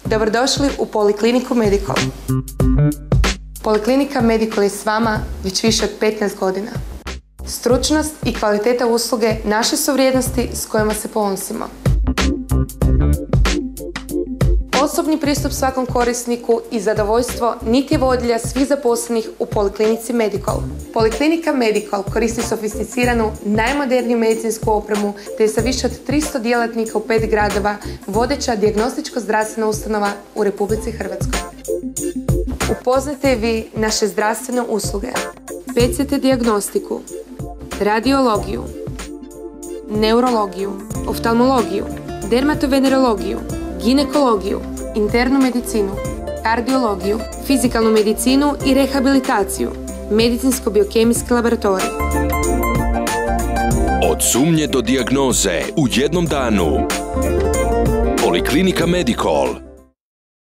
Dobrodošli u Polikliniku Medical. Poliklinika Medical je s vama već više od 15 godina. Stručnost i kvaliteta usluge naše su vrijednosti s kojima se ponosimo. Osobni pristup svakom korisniku i zadovoljstvo niti vodilja svih zaposlenih u Poliklinici Medical. Poliklinika Medical koristi sofisticiranu, najmoderniju medicinsku opremu te je sa više od 300 djelatnika u 5 gradova vodeća dijagnostičko-zdravstvena ustanova u Republici Hrvatskoj. Upoznajte vi naše zdravstvene usluge, PCT dijagnostiku, radiologiju, neurologiju, oftalmologiju, dermatovenerologiju, ginekologiju, internu medicinu, kardiologiju, fizikalnu medicinu i rehabilitaciju, medicinsko-biokemijski laboratorij. Od sumnje do dijagnoze u jednom danu. Poliklinika Medical.